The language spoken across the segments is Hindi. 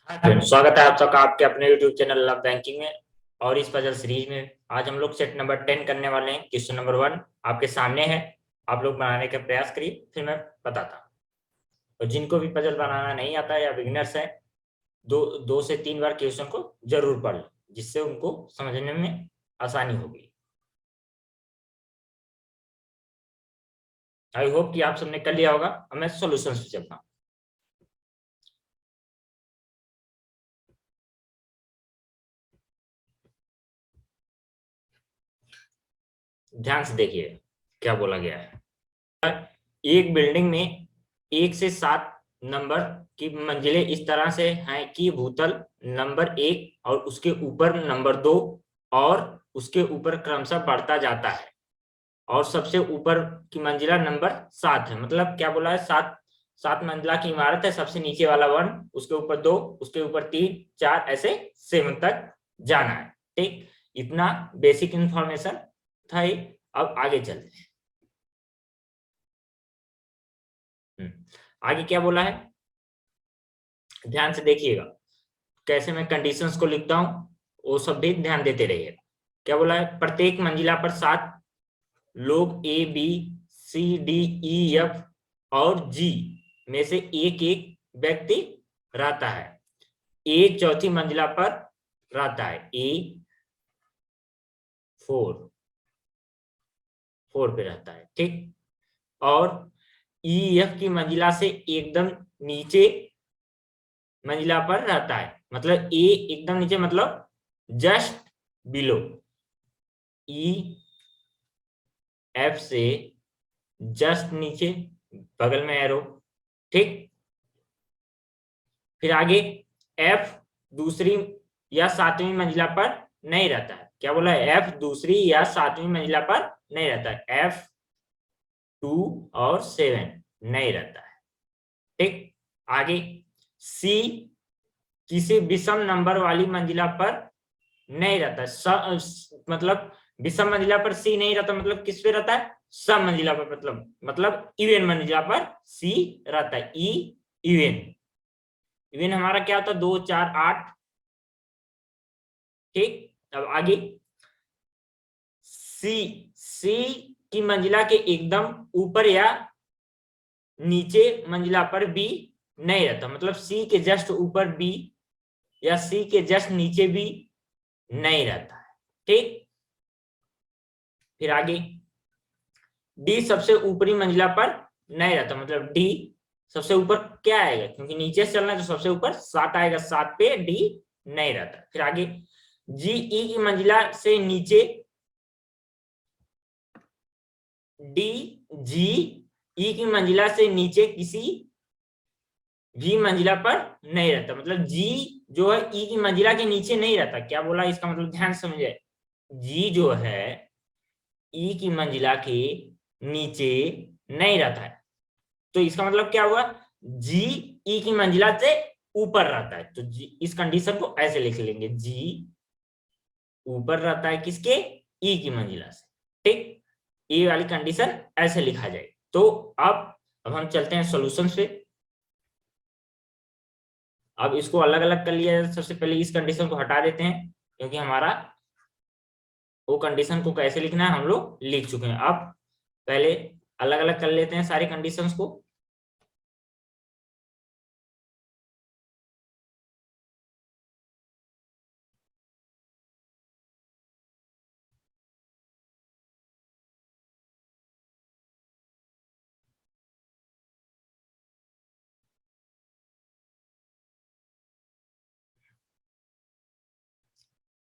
हाँ फ्रेंड्स, स्वागत है आप सबका आपके अपने YouTube चैनल लव बैंकिंग में। और इस पजल सीरीज में आज हम लोग सेट नंबर 10 करने वाले हैं। क्वेश्चन नंबर 1 आपके सामने है। आप लोग बनाने का प्रयास करिए, फिर मैं बताता हूँ। और जिनको भी पजल बनाना नहीं आता या बिगिनर्स है, दो से तीन बार क्वेश्चन को जरूर पढ़ लें, जिससे उनको समझने में आसानी होगी। आई होप कि आप सबने कर लिया होगा। अब मैं सोल्यूशन पे चलता हूँ। ध्यान से देखिए क्या बोला गया है। एक बिल्डिंग में 1 से 7 नंबर की मंजिलें इस तरह से हैं कि भूतल नंबर 1 और उसके ऊपर नंबर 2 और उसके ऊपर क्रमशः बढ़ता जाता है, और सबसे ऊपर की मंजिला नंबर 7 है। मतलब क्या बोला है, 7 मंजिला की इमारत है। सबसे नीचे वाला 1, उसके ऊपर 2, उसके ऊपर 3, 4, ऐसे 7 तक जाना है। ठीक, इतना बेसिक इंफॉर्मेशन था ये। अब आगे चलते हैं। आगे क्या बोला है, ध्यान से देखिएगा। कैसे मैं कंडीशंस को लिखता हूं वो सब भी ध्यान देते रहिएगा। क्या बोला है, प्रत्येक मंजिला पर 7 लोग A B C D E F और जी में से एक एक व्यक्ति रहता है। ए चौथी मंजिला पर रहता है। ए 4 पे रहता है। ठीक, और ई एफ की मंजिला से एकदम नीचे मंजिला पर रहता है। मतलब ए एकदम नीचे, मतलब जस्ट बिलो। ई एफ से जस्ट नीचे, बगल में एरो। ठीक, फिर आगे एफ दूसरी या सातवीं मंजिला पर नहीं रहता है। क्या बोला है, एफ दूसरी या सातवीं मंजिला पर नहीं रहता है। एफ 2 और 7 नहीं रहता है। ठीक, आगे सी किसी विषम नंबर वाली मंजिला पर नहीं रहता है। मतलब विषम मंजिला पर सी नहीं रहता, मतलब किस पे रहता है, सम मंजिला पर। मतलब इवन मंजिला पर सी रहता है। ई इवन, इवन हमारा क्या होता है, 2 4 8। ठीक, अब आगे सी सी की मंजिला के एकदम ऊपर या नीचे मंजिला पर बी नहीं रहता। मतलब सी के जस्ट ऊपर बी या सी के जस्ट नीचे बी नहीं रहता है। ठीक, फिर आगे डी सबसे ऊपरी मंजिला पर नहीं रहता। मतलब डी सबसे ऊपर क्या आएगा, क्योंकि नीचे से चलना है तो सबसे ऊपर 7 आएगा। 7 पे डी नहीं रहता। फिर आगे जी ई की मंजिला से नीचे, डी जी ई की मंजिला से नीचे किसी भी मंजिला पर नहीं रहता। मतलब जी जो है ई की मंजिला के नीचे नहीं रहता। क्या बोला, इसका मतलब ध्यान समझे। जी जो है ई की मंजिला के नीचे नहीं रहता है। तो इसका मतलब क्या हुआ, जी ई की मंजिला से ऊपर रहता है। तो जी, इस कंडीशन को ऐसे लिख लेंगे, जी ऊपर रहता है किसके, ई की मंजिला से। ठीक, ये वाली कंडीशन ऐसे लिखा जाए। तो अब हम चलते हैं सॉल्यूशंस पे। अब इसको अलग अलग कर लिया जाए। सबसे पहले इस कंडीशन को हटा देते हैं, क्योंकि हमारा वो कंडीशन को कैसे लिखना है हम लोग लिख चुके हैं। अब पहले अलग अलग कर लेते हैं सारी कंडीशंस को।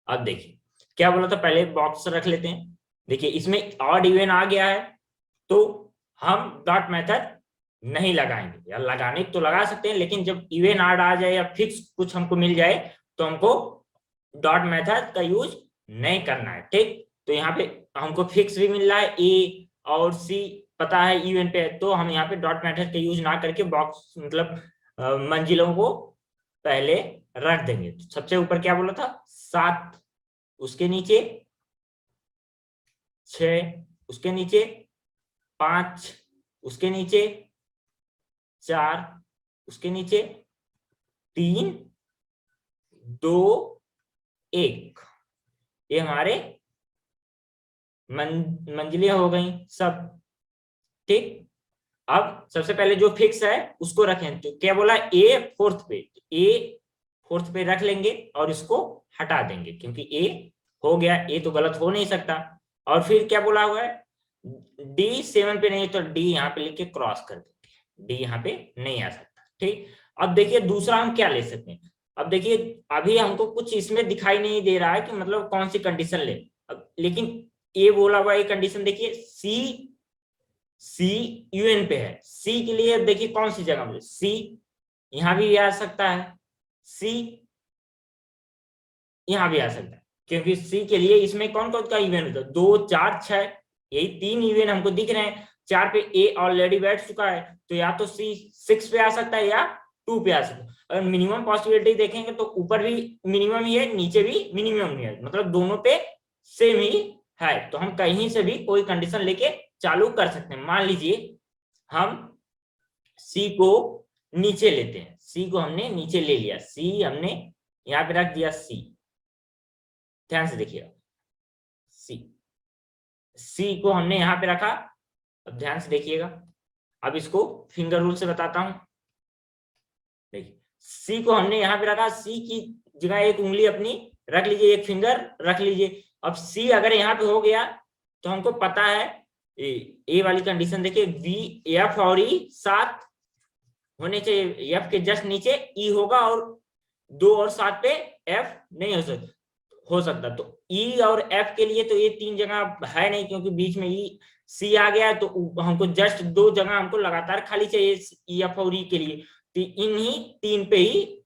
अब देखिए क्या बोला था, पहले बॉक्स रख लेते हैं। देखिए इसमें ऑड इवन आ गया है, तो हम डॉट मेथड नहीं लगाएंगे, या लगाने तो लगा सकते हैं, लेकिन जब इवन ऑड आ जाए या फिक्स कुछ हमको मिल जाए तो हमको डॉट मेथड का यूज नहीं करना है। ठीक, तो यहाँ पे हमको फिक्स भी मिल रहा है, ए और सी पता है इवन पे, तो हम यहाँ पे डॉट मेथड का यूज ना करके बॉक्स मतलब मंजिलों को पहले रख देंगे। तो सबसे ऊपर क्या बोला था, 7, उसके नीचे 6, उसके नीचे 5, उसके नीचे 4, उसके नीचे 3 2 1, ये हमारे मंजिलें हो गई सब। ठीक, अब सबसे पहले जो फिक्स है उसको रखें, तो क्या बोला, ए फोर्थ पे रख लेंगे और इसको हटा देंगे, क्योंकि ए हो गया, ए तो गलत हो नहीं सकता। और फिर क्या बोला हुआ है, डी 7 पे नहीं, तो डी यहाँ पे लिख के क्रॉस कर देंगे, डी यहाँ पे नहीं आ सकता। ठीक, अब देखिए दूसरा हम क्या ले सकते हैं। अब देखिए अभी हमको कुछ इसमें दिखाई नहीं दे रहा है कि मतलब कौन सी कंडीशन ले, लेकिन ये बोला हुआ ये कंडीशन देखिए, सी यूएन पे है, सी के लिए देखिए कौन सी जगह पे, सी यहां भी आ सकता है, सी यहां भी आ सकता है, क्योंकि सी के लिए इसमें कौन कौन का इवेंट होता है, 2 4 6, यही 3 इवेंट हमको दिख रहे हैं। 4 पे ए ऑलरेडी बैठ चुका है, तो या तो सी 6 पे आ सकता है या 2 पे आ सकता है। अगर मिनिमम पॉसिबिलिटी देखेंगे तो ऊपर भी मिनिमम ही है, नीचे भी मिनिमम ही है, मतलब दोनों पे सेम ही है। तो हम कहीं से भी कोई कंडीशन लेके चालू कर सकते हैं। मान लीजिए हम सी को नीचे लेते हैं, सी को हमने नीचे ले लिया, सी हमने यहां पे रख दिया, सी ध्यान से देखिएगा, सी सी को हमने यहां पे रखा। अब ध्यान से देखिएगा, अब इसको फिंगर रूल से बताता हूं। देखिए सी को हमने यहां पे रखा, सी की जगह एक उंगली अपनी रख लीजिए, एक फिंगर रख लीजिए। अब सी अगर यहाँ पे हो गया तो हमको पता है ए वाली कंडीशन देखिए, वी एफ और ई साथ होने चाहिए, एफ के जस्ट नीचे ई होगा, और 2 और 7 पे एफ नहीं हो सकता। तो ई और एफ के लिए तो ये 3 जगह है नहीं, क्योंकि बीच में ई सी आ गया है, तो हमको जस्ट 2 जगह हमको लगातार खाली चाहिए ई एफ और ई के लिए, तो इन्हीं 3 पे ही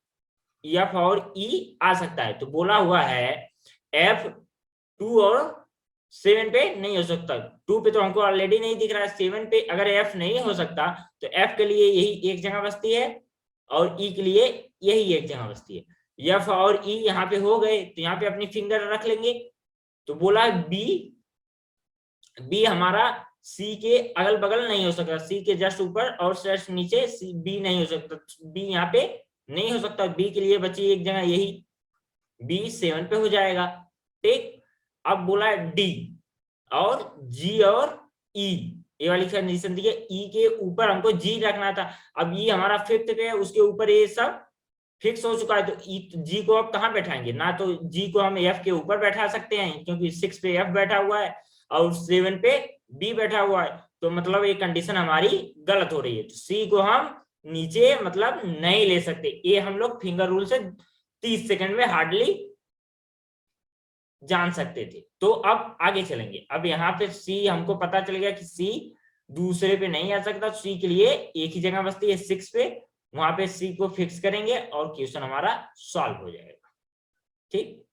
एफ और ई आ सकता है। तो बोला हुआ है एफ 2 और 7 पे नहीं हो सकता, 2 पे तो हमको ऑलरेडी नहीं दिख रहा है, 7 पे अगर एफ नहीं हो सकता तो एफ के लिए यही एक जगह बचती है, और ई के लिए यही एक जगह बचती है। एफ और ई यहाँ पे हो गए, तो यहाँ पे अपनी फिंगर रख लेंगे। तो बोला बी हमारा सी के अगल बगल नहीं हो सकता, सी के जस्ट ऊपर और जस्ट नीचे बी नहीं हो सकता, बी यहाँ पे नहीं हो सकता। बी के लिए बची एक जगह, यही बी 7 पे हो जाएगा। ठीक, अब बोला डी और जी और ई, ये वाली कंडीशन दी है, ई के ऊपर हमको जी रखना था। अब ई हमारा फिफ्थ पे है, उसके ऊपर ये सब फिक्स हो चुका है, तो ई जी को अब कहाँ बैठाएंगे, ना तो जी को हम एफ के ऊपर बैठा सकते हैं, क्योंकि 6 पे एफ बैठा हुआ है और 7 पे बी बैठा हुआ है, तो मतलब ये कंडीशन हमारी गलत हो रही है। तो सी को हम नीचे मतलब नहीं ले सकते, ये हम लोग फिंगर रूल से 30 सेकंड में हार्डली जान सकते थे। तो अब आगे चलेंगे, अब यहाँ पे सी हमको पता चल गया कि सी दूसरे पे नहीं आ सकता, सी के लिए एक ही जगह बचती है 6 पे, वहां पे सी को फिक्स करेंगे और क्वेश्चन हमारा सॉल्व हो जाएगा। ठीक,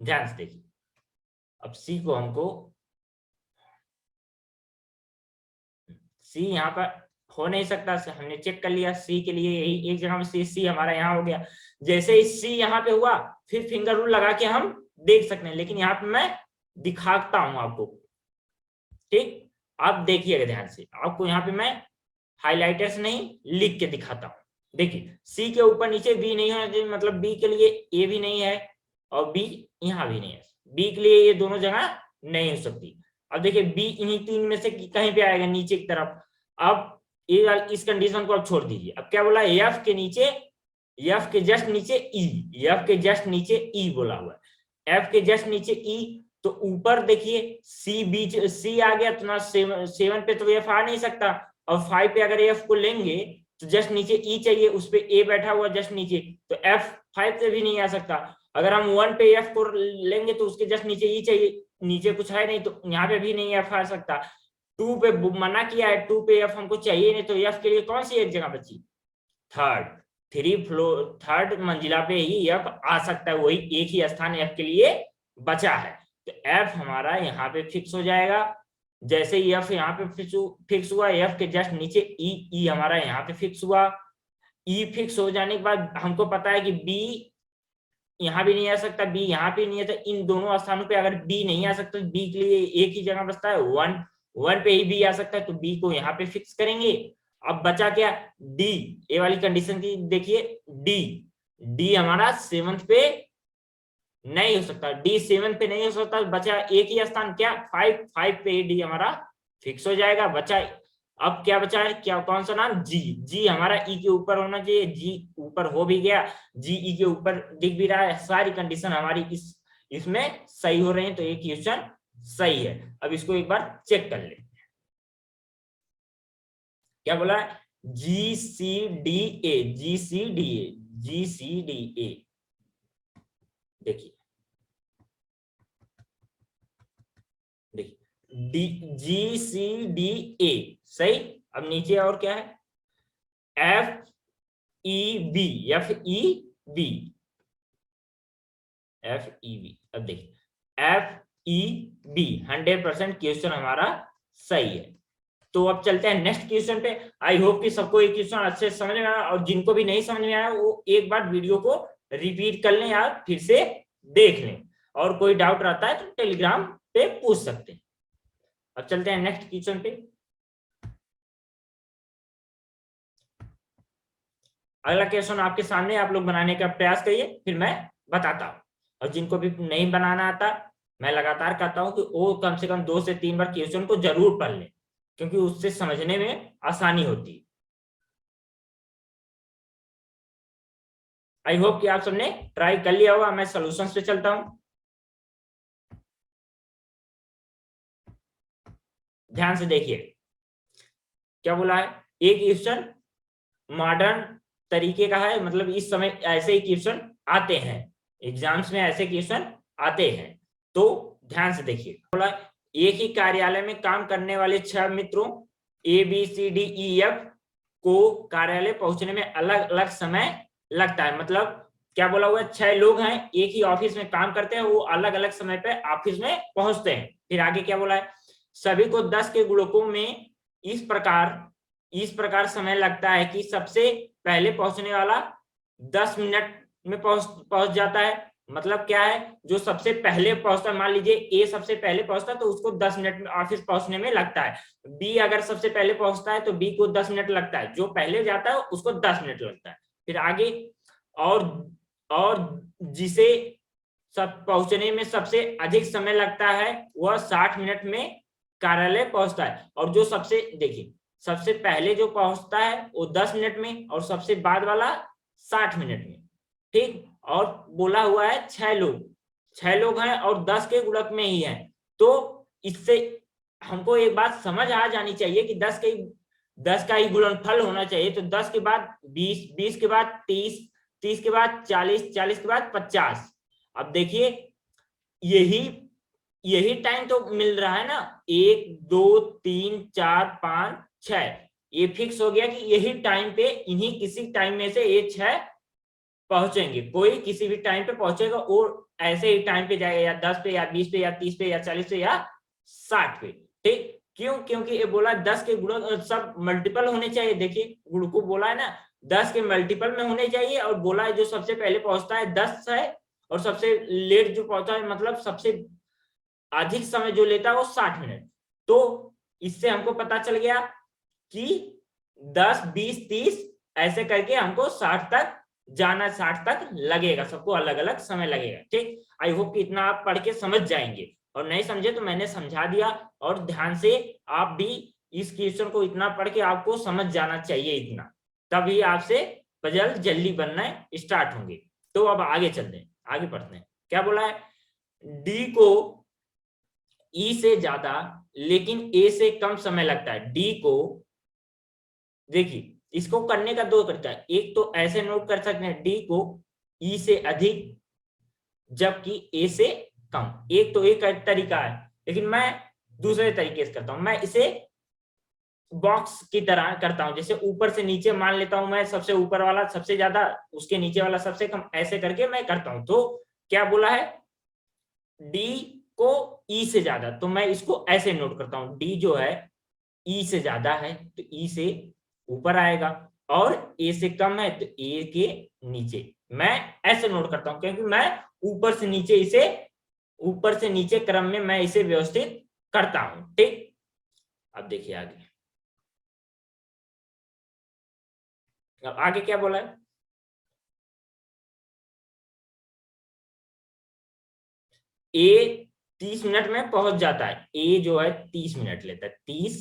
ध्यान से देखिए, अब सी को हमको, सी यहाँ पर हो नहीं सकता, हमने चेक कर लिया, सी के लिए यही एक जगह में सी हमारा यहाँ हो गया। जैसे ही सी यहाँ पे हुआ, फिर फिंगर रूल लगा के हम देख सकते हैं, लेकिन यहाँ पे मैं दिखाता हूं आपको। ठीक, आप देखिएगा ध्यान से, आपको यहाँ पे मैं हाइलाइटर से नहीं लिख के दिखाता हूँ। देखिए सी के ऊपर नीचे बी नहीं होना चाहिए, मतलब बी के लिए ए भी नहीं है और बी यहाँ भी नहीं है, बी के लिए ये दोनों जगह नहीं हो सकती। अब देखिए बी इन्हीं 3 में से कहीं पे आएगा नीचे की तरफ। अब ये इस कंडीशन को अब छोड़ दीजिए, अब क्या बोला, एफ के नीचे, एफ के जस्ट नीचे ई, एफ के जस्ट नीचे ई बोला हुआ है, एफ के जस्ट नीचे ई, तो ऊपर देखिए सी बीच सी आ गया, तो ना 7 पे तो एफ आ नहीं सकता, और 5 पे अगर एफ को लेंगे तो जस्ट नीचे ई चाहिए, उस पे ए बैठा हुआ जस्ट नीचे, तो एफ 5 पे भी नहीं आ सकता। अगर हम 1 पे एफ को लेंगे तो उसके जस्ट नीचे ई चाहिए, नीचे कुछ है नहीं, तो यहाँ पे भी नहीं एफ आ सकता। 2 पे मना किया है, 2 पे एफ हमको चाहिए नहीं, तो एफ के लिए कौन सी एक जगह बची, थर्ड मंजिला पे ही एफ आ सकता है, वही एक ही स्थान एफ के लिए बचा है, तो एफ हमारा यहाँ पे फिक्स हो जाएगा। जैसे ही एफ यहाँ पे फिक्स हुआ, एफ के जस्ट नीचे ई हमारा यहाँ पे फिक्स हुआ। ई फिक्स हो जाने के बाद हमको पता है कि बी यहाँ भी नहीं आ सकता, बी यहाँ पे नहीं आता, इन दोनों स्थानों पे अगर बी नहीं आ सकता, बी के लिए एक ही जगह बचता है, वन, वन पे ही बी आ सकता है, तो बी को यहाँ पे फिक्स करेंगे। अब बचा क्या, डी, ए वाली कंडीशन की देखिए, डी, डी हमारा 7th पे नहीं हो सकता, डी 7th पे नहीं हो सकता, बचा एक ही स्थान क्या, 5, 5 पे डी हमारा फिक्स हो जाएगा। बचा, अब क्या बचा है, क्या, कौन सा नाम, जी, जी हमारा ई के ऊपर होना चाहिए, जी ऊपर हो भी गया, जी ई के ऊपर दिख भी रहा है, सारी कंडीशन हमारी इसमें सही हो रही है, तो ये क्वेश्चन सही है। अब इसको एक बार चेक कर ले, क्या बोला है, G C D A, G C D A, G C D A, देखिए देखिए डी, जी सी डी ए सही। अब नीचे और क्या है, F E B, F E B, F E B, अब देखिए एफ ई बी 100% क्वेश्चन हमारा सही है। तो अब चलते हैं नेक्स्ट क्वेश्चन पे। आई होप कि सबको ये क्वेश्चन अच्छे से समझ में आया, और जिनको भी नहीं समझ में आया वो एक बार वीडियो को रिपीट कर लें या फिर से देख लें, और कोई डाउट रहता है तो टेलीग्राम पे पूछ सकते हैं। अब चलते हैं नेक्स्ट क्वेश्चन पे। अगला क्वेश्चन आपके सामने, आप लोग बनाने का प्रयास करिए, फिर मैं बताता हूँ। और जिनको भी नहीं बनाना आता, मैं लगातार कहता हूँ कि वो कम से कम 2 से 3 बार क्वेश्चन को जरूर पढ़ लें, क्योंकि उससे समझने में आसानी होती है। आई होप कि आप सबने ट्राई कर लिया होगा। मैं सॉल्यूशंस पे चलता हूं, ध्यान से देखिए क्या बोला है। एक क्वेश्चन मॉडर्न तरीके का है, मतलब इस समय ऐसे ही क्वेश्चन आते हैं, एग्जाम्स में ऐसे क्वेश्चन आते हैं, तो ध्यान से देखिए। बोला एक ही कार्यालय में काम करने वाले 6 मित्रों A B C D E F को कार्यालय पहुंचने में अलग अलग समय लगता है। मतलब क्या बोला हुआ है, 6 लोग हैं, एक ही ऑफिस में काम करते हैं, वो अलग अलग समय पे ऑफिस में पहुंचते हैं। फिर आगे क्या बोला है, सभी को 10 के गुणकों में इस प्रकार समय लगता है कि सबसे पहले पहुंचने वाला 10 मिनट में पहुंच जाता है। मतलब क्या है, जो सबसे पहले पहुंचता है, मान लीजिए ए सबसे पहले पहुंचता है तो उसको 10 मिनट में ऑफिस पहुंचने में लगता है। बी अगर सबसे पहले पहुंचता है तो बी को 10 मिनट लगता है, जो पहले जाता है उसको 10 मिनट लगता है। फिर आगे, और जिसे सब पहुंचने में सबसे अधिक समय लगता है वह 60 मिनट में कार्यालय पहुंचता है। और जो सबसे, देखिए सबसे पहले जो पहुंचता है वो 10 मिनट में, और सबसे बाद वाला 60 मिनट में, ठीक। और बोला हुआ है 6 लोग हैं और 10 के गुणक में ही है। तो इससे हमको एक बात समझ आ जानी चाहिए कि 10 का ही गुणनफल होना चाहिए। तो 10 के बाद 20, 20 के बाद 30, 30 के बाद 40, 40 के बाद 50। अब देखिए यही टाइम तो मिल रहा है ना, 1 2 3 4 5 6, ये फिक्स हो गया कि यही टाइम पे, इन्हीं किसी टाइम में से ये 6 पहुंचेंगे। कोई किसी भी टाइम पे पहुंचेगा और ऐसे ही टाइम पे जाएगा, या 10 पे या 20 पे या 30 पे या 40 पे या 60 पे, ठीक। क्यों, क्योंकि ये बोला 10 के गुणक सब मल्टीपल होने चाहिए। देखिए गुण को बोला है ना 10 के मल्टीपल में होने चाहिए, और बोला है जो सबसे पहले पहुंचता है 10 है, और सबसे लेट जो पहुंचता है, मतलब सबसे अधिक समय जो लेता है वो 60 मिनट। तो इससे हमको पता चल गया कि 10 20 30 ऐसे करके हमको 60 तक जाना, 60 तक लगेगा, सबको अलग अलग समय लगेगा, ठीक। आई होप कि इतना आप पढ़ के समझ जाएंगे, और नहीं समझे तो मैंने समझा दिया। और ध्यान से आप भी इस क्वेश्चन को इतना पढ़ के आपको समझ जाना चाहिए इतना, तभी आपसे पजल जल्दी बनना स्टार्ट होंगे। तो अब आगे चलते हैं, आगे पढ़ते हैं। क्या बोला है, डी को ई से ज्यादा लेकिन ए से कम समय लगता है। डी को, देखिए इसको करने का 2 तरीका है। एक तो ऐसे नोट कर सकते हैं, डी को ई से अधिक जबकि ए से कम। एक तो एक तरीका है, लेकिन मैं दूसरे तरीके से करता हूं। मैं इसे बॉक्स की तरह करता हूं, जैसे ऊपर से नीचे मान लेता हूं, मैं सबसे ऊपर वाला सबसे ज्यादा, उसके नीचे वाला सबसे कम, ऐसे करके मैं करता हूं। तो क्या बोला है, डी को ई से ज्यादा, तो मैं इसको ऐसे नोट करता हूं, डी जो है ई से ज्यादा है तो ई से ऊपर आएगा। और ए से कम है तो ए के नीचे। मैं ऐसे नोट करता हूं क्योंकि मैं ऊपर से नीचे क्रम में मैं इसे व्यवस्थित करता हूं। ठीक, अब देखिए आगे। अब आगे क्या बोला है, ए 30 मिनट में पहुंच जाता है। ए जो है 30 मिनट लेता है, 30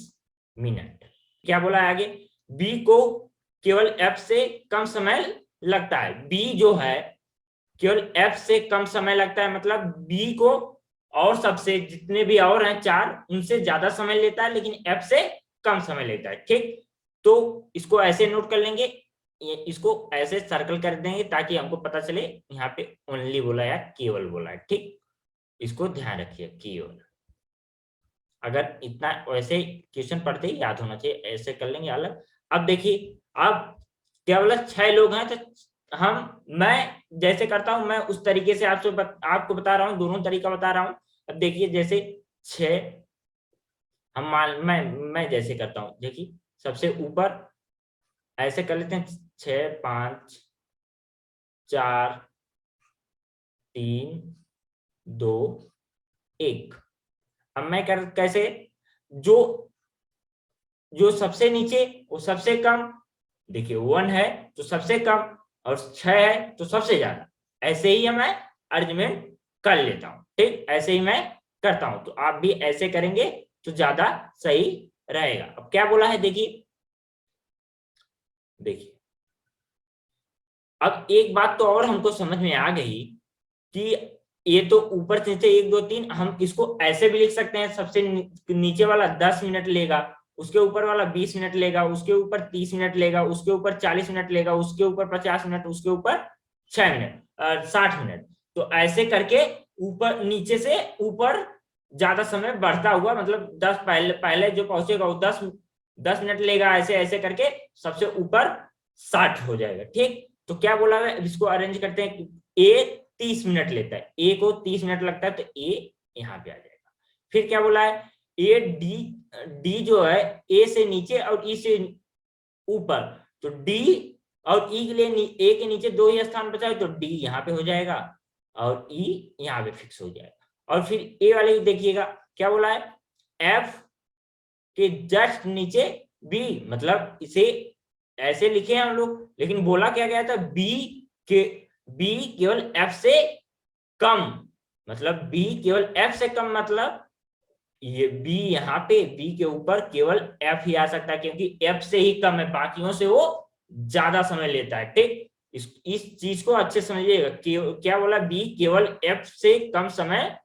मिनट। क्या बोला है आगे, बी को केवल एफ से कम समय लगता है। बी जो है केवल एफ से कम समय लगता है, मतलब बी को और सबसे जितने भी और हैं 4 उनसे ज्यादा समय लेता है, लेकिन एफ से कम समय लेता है। ठीक, तो इसको ऐसे नोट कर लेंगे, इसको ऐसे सर्कल कर देंगे ताकि हमको पता चले यहाँ पे ओनली बोला है या केवल बोला है। ठीक, इसको ध्यान रखिए केवल। अगर इतना वैसे क्वेश्चन पढ़ते ही याद होना चाहिए, ऐसे कर लेंगे अलग। अब देखिए, अब केवल 6 लोग हैं तो मैं जैसे करता हूं मैं उस तरीके से आपको बता रहा हूं, दोनों तरीका बता रहा हूं। अब देखिए जैसे 6 मैं जैसे करता हूं, देखिए सबसे ऊपर ऐसे कर लेते हैं 6 5 4 3 2 1। अब मैं कैसे, जो जो सबसे नीचे वो सबसे कम, देखिए 1 है तो सबसे कम और 6 है तो सबसे ज्यादा। ऐसे ही मैं अरेंजमेंट कर लेता हूं। ठीक, ऐसे ही मैं करता हूं, तो आप भी ऐसे करेंगे तो ज्यादा सही रहेगा। अब क्या बोला है देखिए, देखिए अब एक बात तो और हमको समझ में आ गई कि ये तो ऊपर से नीचे 1 2 3, हम इसको ऐसे भी लिख सकते हैं, सबसे नीचे वाला 10 मिनट लेगा, उसके ऊपर वाला 20 मिनट लेगा, उसके ऊपर 30 मिनट लेगा, उसके ऊपर 40 मिनट लेगा, उसके ऊपर 50 मिनट, उसके ऊपर 6 मिनट 60 मिनट। तो ऐसे करके ऊपर नीचे से ऊपर ज्यादा समय बढ़ता हुआ, मतलब 10 पहले पहले जो पहुंचेगा वो 10 मिनट लेगा, ऐसे ऐसे करके सबसे ऊपर 60 हो जाएगा। ठीक, तो क्या बोला है, इसको अरेंज करते हैं। ए 30 मिनट लेता है, ए को 30 मिनट लगता है तो ए यहाँ पे आ जाएगा। फिर क्या बोला है, ए डी डी जो है ए से नीचे और ई से ऊपर, तो डी और ई के लिए ए के नीचे 2 ही स्थान बचा है तो डी यहाँ पे हो जाएगा और ई यहाँ पे फिक्स हो जाएगा। और फिर ए वाले देखिएगा क्या बोला है, एफ के जस्ट नीचे बी, मतलब इसे ऐसे लिखे हैं हम लोग, लेकिन बोला क्या गया था, बी केवल एफ से कम, मतलब बी केवल एफ से कम, मतलब ये बी यहाँ पे बी के ऊपर केवल एफ ही आ सकता है क्योंकि एफ से ही कम है, बाकियों से वो ज्यादा समय लेता है। ठीक, इस चीज को अच्छे समझिएगा। क्या बोला, बी केवल एफ से कम समय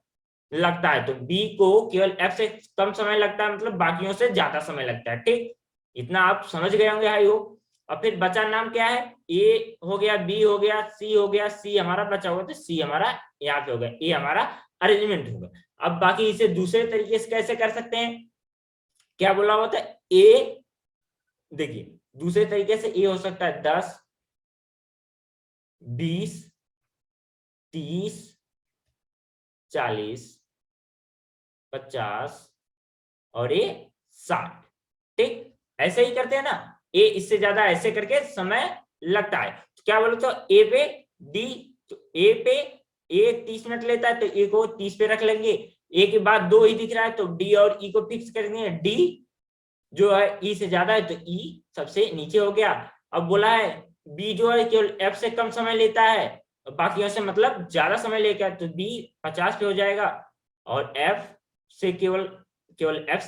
लगता है, तो बी को केवल एफ से कम समय लगता है, मतलब बाकियों से ज्यादा समय लगता है। ठीक, इतना आप समझ गए होंगे आई होप। और फिर बचा नाम क्या है, ए हो गया, बी हो गया, सी हो गया, सी हमारा बचा हुआ तो सी हमारा यहाँ पे हो गया, ए हमारा अरेंजमेंट होगा। अब बाकी इसे दूसरे तरीके से कैसे कर सकते हैं, क्या बोला हुआ था, ए देखिए दूसरे तरीके से ए हो सकता है 10 20 30 40 50 और ये 60। ठीक, ऐसे ही करते हैं ना, ए इससे ज्यादा ऐसे करके समय लगता है। तो क्या बोलो, तो ए पे डी, तो ए पे ए 30 मिनट लेता है तो ए को 30 पे रख लेंगे। ए के बाद 2 ही दिख रहा है तो डी और ई को फिक्स करेंगे, डी जो है ई से ज्यादा है तो ई सबसे नीचे हो गया। अब बोला है बी जो है केवल एफ से कम समय लेता है, बाकियों से मतलब ज्यादा समय लेगा, तो बी 50 पे हो जाएगा और एफ से केवल एफ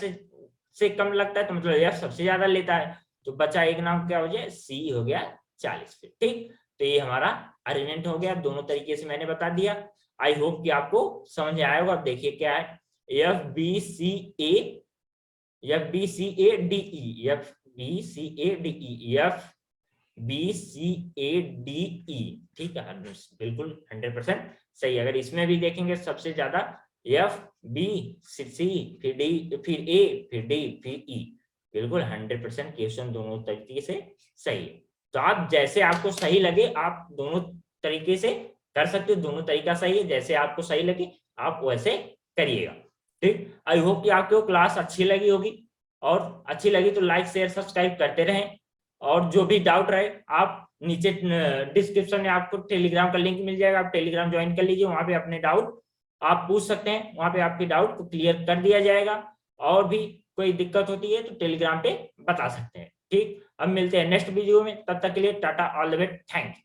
से कम लगता है तो मतलब एफ सबसे ज्यादा लेता है, तो बचा एक नाम क्या हो जाए, सी हो गया 40 पे। ठीक, तो ये हमारा अरेंजमेंट हो गया, दोनों तरीके से मैंने बता दिया। आई होप कि आपको समझ में आया होगा। अब देखिए क्या है, F B C A, F B C A D E, F B C A D E, F B C A D E. ठीक है, बिल्कुल 100% सही। अगर इसमें भी देखेंगे सबसे ज्यादा एफ बी सी, फिर डी, फिर ए, फिर डी, फिर ई, बिल्कुल 100% क्वेश्चन दोनों तरीके से सही है। तो आप जैसे आपको सही लगे आप दोनों तरीके से कर सकते हो, दोनों तरीका सही है, जैसे आपको सही लगे आप वैसे करिएगा। ठीक, आई होप कि आपको क्लास अच्छी लगी होगी, और अच्छी लगी तो लाइक शेयर सब्सक्राइब करते रहें। और जो भी डाउट रहे आप नीचे डिस्क्रिप्शन में आपको टेलीग्राम का लिंक मिल जाएगा, आप टेलीग्राम ज्वाइन कर लीजिए, वहां पे अपने डाउट आप पूछ सकते हैं, वहां पे आपके डाउट को क्लियर कर दिया जाएगा। और भी कोई दिक्कत होती है तो टेलीग्राम पे बता सकते हैं। ठीक, अब मिलते हैं नेक्स्ट वीडियो में, तब तक के लिए Tata, all the way, thank you.